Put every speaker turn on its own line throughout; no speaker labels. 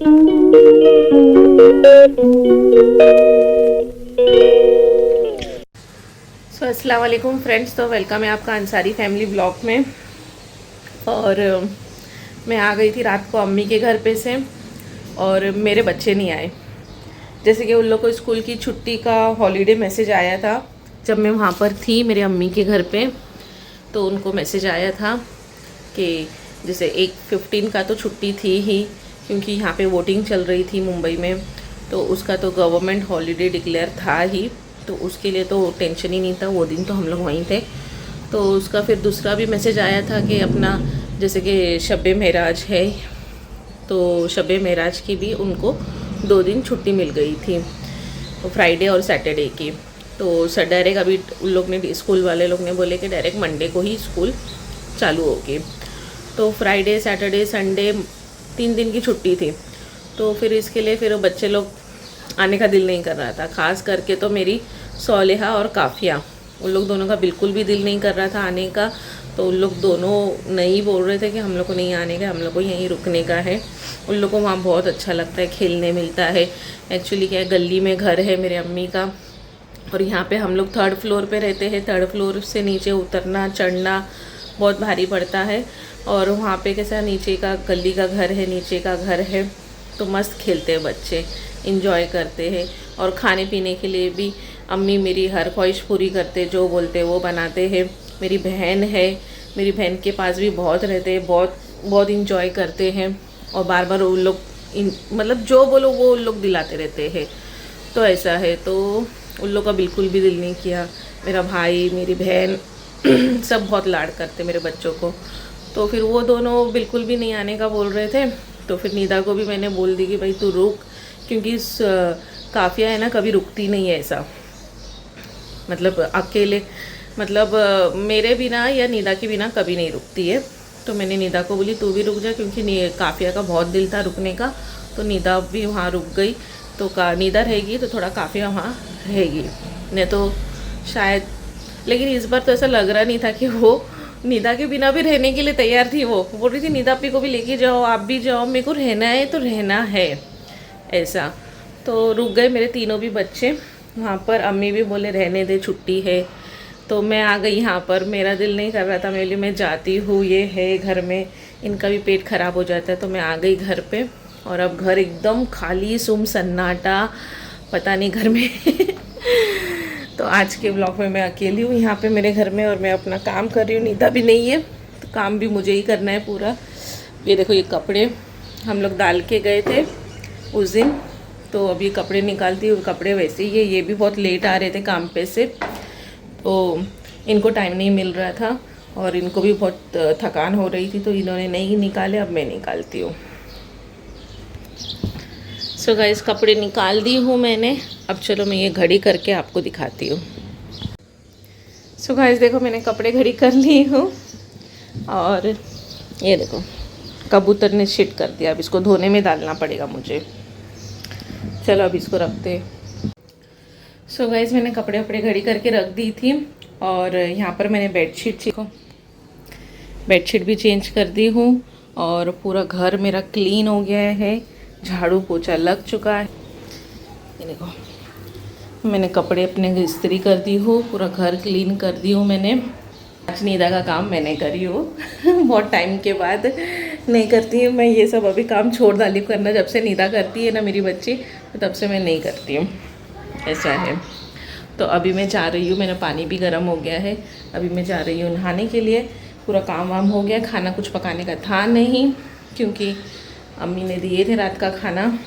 अस्सलाम वालेकुम फ्रेंड्स। तो वेलकम है आपका अंसारी फैमिली ब्लॉग में। और मैं आ गई थी रात को अम्मी के घर पे से, और मेरे बच्चे नहीं आए। जैसे कि उन लोग को स्कूल की छुट्टी का हॉलीडे मैसेज आया था जब मैं वहाँ पर थी मेरे अम्मी के घर पे, तो उनको मैसेज आया था कि जैसे 1/15 का तो छुट्टी थी ही, क्योंकि यहाँ पे वोटिंग चल रही थी मुंबई में, तो उसका तो गवर्नमेंट हॉलीडे डिक्लेयर था ही, तो उसके लिए तो टेंशन ही नहीं था। वो दिन तो हम लोग वहीं थे। तो उसका फिर दूसरा भी मैसेज आया था कि अपना जैसे कि शब-ए मेराज है, तो शब-ए मेराज की भी उनको 2 दिन छुट्टी मिल गई थी, तो फ्राइडे और सैटरडे की। तो डायरेक्ट अभी उन लोग ने, स्कूल वाले लोग ने बोले कि डायरेक्ट मंडे को ही स्कूल चालू होगी। तो फ्राइडे सैटरडे संडे 3 दिन की छुट्टी थी। तो फिर इसके लिए फिर बच्चे लोग आने का दिल नहीं कर रहा था। ख़ास करके तो मेरी सौलेहा और काफ़िया, उन लोग दोनों का बिल्कुल भी दिल नहीं कर रहा था आने का। तो उन लोग दोनों नहीं बोल रहे थे कि हम लोग को नहीं आने का, हम लोग को यहीं रुकने का है। उन लोग को वहाँ बहुत अच्छा लगता है, खेलने मिलता है। एक्चुअली क्या है, गली में घर है मेरे अम्मी का, और यहाँ पे हम लोग 3rd फ्लोर पे रहते हैं। 3rd फ्लोर से नीचे उतरना चढ़ना बहुत भारी पड़ता है। और वहाँ पे कैसा, नीचे का गली का घर है, नीचे का घर है, तो मस्त खेलते हैं बच्चे, इंजॉय करते हैं। और खाने पीने के लिए भी अम्मी मेरी हर ख्वाहिश पूरी करते, जो बोलते वो बनाते हैं। मेरी बहन है, मेरी बहन के पास भी बहुत रहते हैं, बहुत बहुत इंजॉय करते हैं। और बार बार उन लोग मतलब जो बोलो वो उन लोग दिलाते रहते हैं। तो ऐसा है, तो उन लोग का बिल्कुल भी दिल नहीं किया। मेरा भाई मेरी बहन सब बहुत लाड करते मेरे बच्चों को। तो फिर वो दोनों बिल्कुल भी नहीं आने का बोल रहे थे। तो फिर निदा को भी मैंने बोल दी कि भाई तू रुक, क्योंकि काफ़िया है ना, कभी रुकती नहीं है ऐसा, मतलब अकेले, मतलब मेरे बिना या निदा के बिना कभी नहीं रुकती है। तो मैंने निदा को बोली तू भी रुक जा, क्योंकि काफ़िया का बहुत दिल था रुकने का। तो निदा भी वहाँ रुक गई। तो निदा रहेगी तो थोड़ा काफ़िया वहाँ रहेगी, नहीं तो शायद। लेकिन इस बार तो ऐसा लग रहा नहीं था कि वो निदा के बिना भी रहने के लिए तैयार थी। वो बोल रही थी निदा अपनी को भी लेके जाओ, आप भी जाओ, मेरे को रहना है तो रहना है, ऐसा। तो रुक गए मेरे तीनों भी बच्चे वहाँ पर। अम्मी भी बोले रहने दे, छुट्टी है। तो मैं आ गई यहाँ पर। मेरा दिल नहीं कर रहा था, मेरे लिए मैं जाती हूँ, ये है घर में, इनका भी पेट ख़राब हो जाता है। तो मैं आ गई घर पे, और अब घर एकदम खाली सुम सन्नाटा, पता नहीं घर में तो आज के ब्लॉग में मैं अकेली हूँ यहाँ पे मेरे घर में, और मैं अपना काम कर रही हूँ। नीता भी नहीं है, तो काम भी मुझे ही करना है पूरा। ये देखो, ये कपड़े हम लोग डाल के गए थे उस दिन, तो अब ये कपड़े निकालती हूँ। कपड़े वैसे ही है, ये भी बहुत लेट आ रहे थे काम पे से, तो इनको टाइम नहीं मिल रहा था, और इनको भी बहुत थकान हो रही थी, तो इन्होंने नहीं निकाले, अब मैं निकालती हूँ। सो गाइस, कपड़े निकाल दी हूँ मैंने। अब चलो मैं ये घड़ी करके आपको दिखाती हूँ। सो गाइस देखो, मैंने कपड़े घड़ी कर ली हूँ, और ये देखो कबूतर ने शिट कर दिया। अब इसको धोने में डालना पड़ेगा मुझे। चलो अब इसको रखते। सो गाइस, मैंने कपड़े वपड़े घड़ी करके रख दी थी, और यहाँ पर मैंने बेडशीट भी चेंज कर दी हूँ, और पूरा घर मेरा क्लीन हो गया है, झाड़ू पोछा लग चुका है। ये देखो, मैंने कपड़े अपने इस्त्री कर दी हूँ, पूरा घर क्लीन कर दी हूँ मैंने। आज निदा का काम मैंने करी हूँ बहुत टाइम के बाद नहीं करती हूँ मैं ये सब। अभी काम छोड़ डाली करना, जब से निदा करती है ना मेरी बच्ची, तो तब से मैं नहीं करती हूँ, ऐसा है। तो अभी मैं जा रही हूँ, मेरा पानी भी गर्म हो गया है, अभी मैं जा रही हूँ नहाने के लिए। पूरा काम वाम हो गया। खाना कुछ पकाने का था नहीं, क्योंकि अम्मी ने दिए थे रात का खाना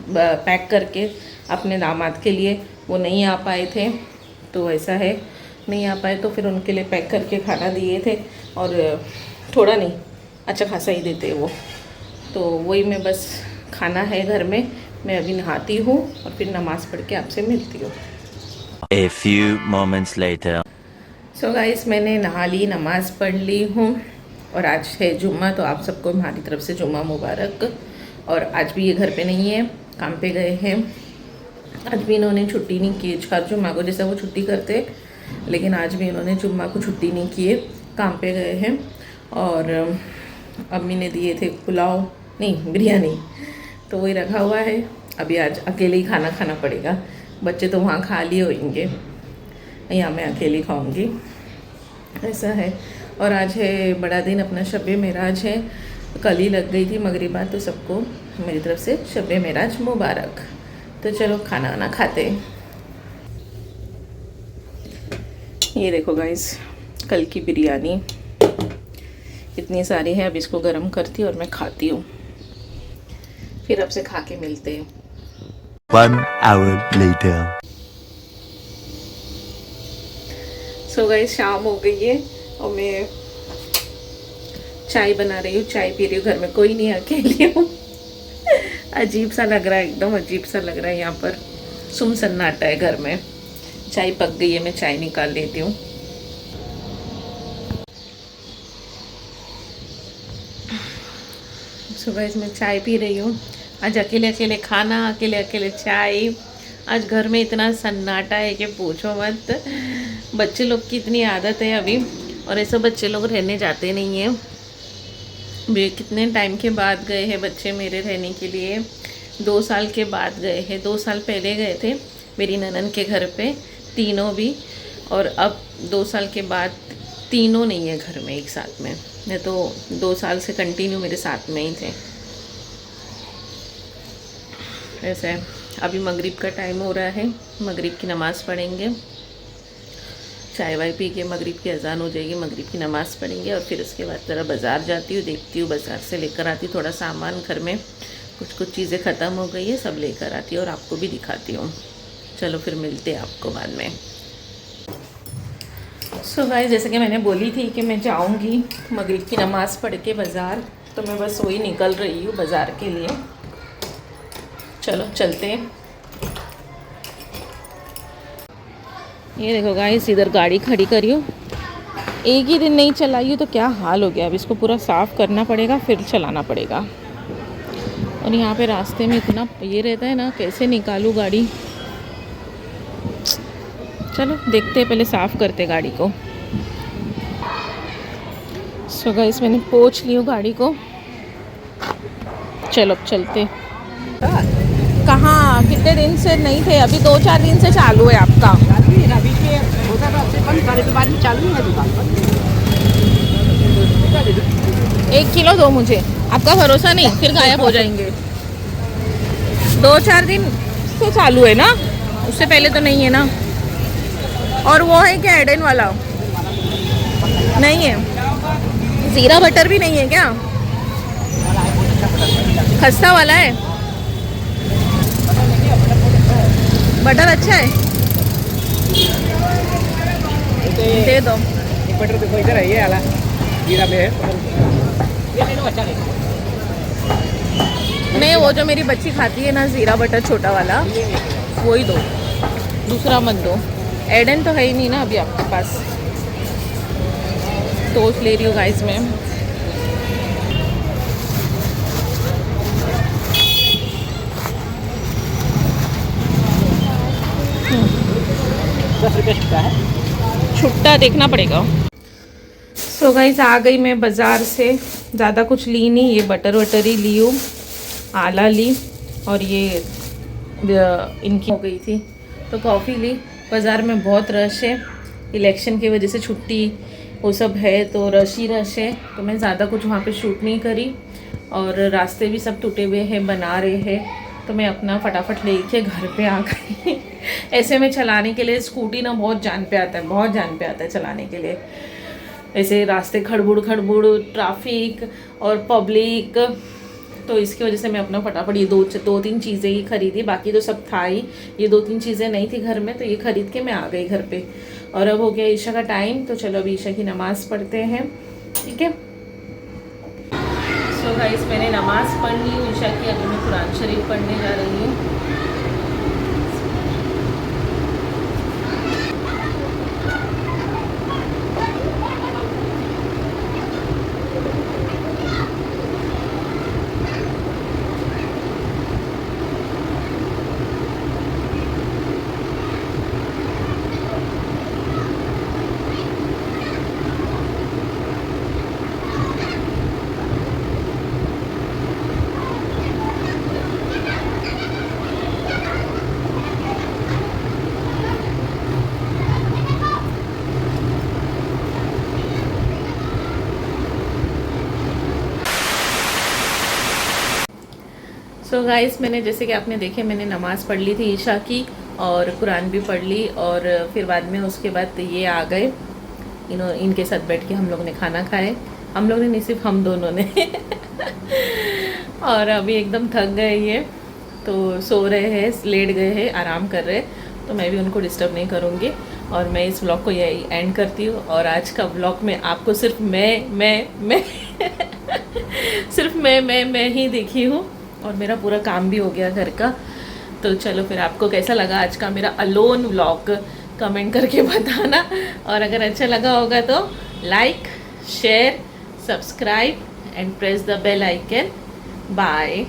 पैक करके अपने दामाद के लिए, वो नहीं आ पाए थे, तो ऐसा है, नहीं आ पाए तो फिर उनके लिए पैक करके खाना दिए थे। और थोड़ा नहीं, अच्छा खासा ही देते वो, तो वही मैं बस खाना है घर में। मैं अभी नहाती हूँ और फिर नमाज़ पढ़ के आपसे मिलती हूँ।
A few moments later.
So guys, मैंने नहा ली, नमाज़ पढ़ ली हूँ, और आज है जुम्मा, तो आप सबको हमारी तरफ से जुम्मा मुबारक। और आज भी ये घर पे नहीं है, काम पे गए हैं। आज भी इन्होंने छुट्टी नहीं की, हर जुम्मा को जैसा वो छुट्टी करते, लेकिन आज भी इन्होंने जुम्मा को छुट्टी नहीं किए, काम पे गए हैं। और अम्मी ने दिए थे पुलाव, नहीं बिरयानी, तो वही रखा हुआ है। अभी आज अकेले ही खाना खाना पड़ेगा, बच्चे तो वहाँ खा लिए होंगे, यहाँ मैं अकेली खाऊंगी, ऐसा है। और आज है बड़ा दिन, अपना शब मेराज है। कल ही लग गई थी मगरिबा, तो सबको मेरी तरफ से शब मेराज मुबारक। तो चलो खाना वाना खाते हैं। ये देखो गाइस, कल की बिरयानी इतनी सारी है। अब इसको गरम करती हूँ और मैं खाती हूँ, फिर अब से खा के मिलते हैं।
1 hour later.
सो गाइस, शाम हो गई है और मैं चाय बना रही हूँ, चाय पी रही हूँ। घर में कोई नहीं, अकेली हूँ। अजीब सा लग रहा है, एकदम अजीब सा लग रहा है। यहाँ पर सुम सन्नाटा है घर में। चाय पक गई है, मैं चाय निकाल लेती हूँ। सुबह इसमें चाय पी रही हूँ। आज अकेले अकेले खाना, अकेले अकेले चाय। आज घर में इतना सन्नाटा है कि पूछो मत। बच्चे लोग की इतनी आदत है अभी, और ऐसे बच्चे लोग रहने जाते नहीं हैं। वे कितने टाइम के बाद गए हैं बच्चे मेरे रहने के लिए, 2 साल के बाद गए हैं। 2 साल पहले गए थे मेरी ननन के घर पे, तीनों भी। और अब 2 साल के बाद तीनों नहीं है घर में एक साथ में। नहीं तो 2 साल से कंटिन्यू मेरे साथ में ही थे। ऐसे है। अभी मगरिब का टाइम हो रहा है, मगरिब की नमाज़ पढ़ेंगे। चाय वाय पी के मगरिब की अजान हो जाएगी, मगरिब की नमाज़ पढ़ेंगे। और फिर उसके बाद ज़रा बाज़ार जाती हूँ, देखती हूँ, बाज़ार से लेकर आती हूँ थोड़ा सामान। घर में कुछ चीज़ें ख़त्म हो गई है, सब लेकर आती हूँ और आपको भी दिखाती हूँ। चलो फिर मिलते हैं आपको बाद में। सो गाइस, जैसे कि मैंने बोली थी कि मैं जाऊंगी मगरिब की नमाज़ पढ़ के बाज़ार, तो मैं बस वही निकल रही हूँ बाज़ार के लिए। चलो चलते हैं। ये देखो गाइस, इधर गाड़ी खड़ी करी हूँ। एक ही दिन नहीं चलाई हूँ तो क्या हाल हो गया। अब इसको पूरा साफ़ करना पड़ेगा, फिर चलाना पड़ेगा। और यहाँ पे रास्ते में इतना ये रहता है ना, कैसे निकालूँ गाड़ी। चलो देखते हैं, पहले साफ़ करते गाड़ी को। सो गाइस, मैंने पोंछ ली हूँ गाड़ी को। चलो अब चलते। कहाँ, कितने दिन से नहीं थे, अभी 2-4 दिन से चालू है आपका।
अभी के होता था आपसे बंद करे तो बाद में चालू है दुकान पर।
1 किलो दो मुझे, आपका भरोसा नहीं, फिर गायब हो जाएंगे। 2-4 दिन से चालू है ना, उससे पहले तो नहीं है ना। और वो है क्या एडेन वाला? नहीं है। ज़ीरा बटर भी नहीं है क्या? खस्ता वाला है, बटर अच्छा है, दे दो।
एक बटर देखो इधर है, ये वाला जीरा में है। ये ले लो, अच्छा ले लो।
नहीं, वो जो मेरी बच्ची खाती है ना ज़ीरा बटर छोटा वाला, वही दो, दूसरा मत दो। एडन तो है ही नहीं ना अभी आपके पास। टोस्ट ले रही हूँ गाइस मैं।
10 रुपये छुट्टा है,
छुट्टा देखना पड़ेगा। सो गाइस, आ गई मैं बाज़ार से। ज़्यादा कुछ ली नहीं, ये बटर वटर ही ली हूँ, आला ली और ये इनकी हो गई थी तो कॉफ़ी ली। बाज़ार में बहुत रश है, इलेक्शन की वजह से छुट्टी वो सब है, तो रश ही रश है। तो मैं ज़्यादा कुछ वहाँ पे शूट नहीं करी। और रास्ते भी सब टूटे हुए हैं, बना रहे हैं, तो मैं अपना फटाफट लेके घर पे आ गई। ऐसे में चलाने के लिए स्कूटी ना बहुत जान पे आता है, बहुत जान पे आता है चलाने के लिए। ऐसे रास्ते खड़बुड़ खड़बुड़, ट्रैफिक और पब्लिक, तो इसकी वजह से मैं अपना फटाफट ये दो तीन चीज़ें ही खरीदी, बाकी तो सब था ही। ये 2-3 चीज़ें नहीं थी घर में, तो ये खरीद के मैं आ गई घर पे। और अब हो गया ईशा का टाइम, तो चलो अभी ईशा की नमाज़ पढ़ते हैं, ठीक है। सो गाइस, मैंने नमाज़ पढ़ ली ईशा की, अभी मैं कुरान शरीफ पढ़ने जा रही हूँ। सो गाइस, मैंने जैसे कि आपने देखे, मैंने नमाज़ पढ़ ली थी ईशा की और कुरान भी पढ़ ली, और फिर बाद में उसके बाद ये आ गए, इनके साथ बैठ के हम लोग ने खाना खाए। हम लोग ने नहीं, सिर्फ हम दोनों ने और अभी एकदम थक गए ये, तो सो रहे हैं, लेट गए हैं, आराम कर रहे हैं, तो मैं भी उनको डिस्टर्ब नहीं करूँगी। और मैं इस व्लॉग को यही एंड करती हूँ। और आज का व्लॉग में आपको सिर्फ मैं सिर्फ मैं ही देखी हूँ, और मेरा पूरा काम भी हो गया घर का। तो चलो फिर, आपको कैसा लगा आज का मेरा अलोन व्लॉग कमेंट करके बताना, और अगर अच्छा लगा होगा तो like, share, subscribe and press the bell icon. Bye.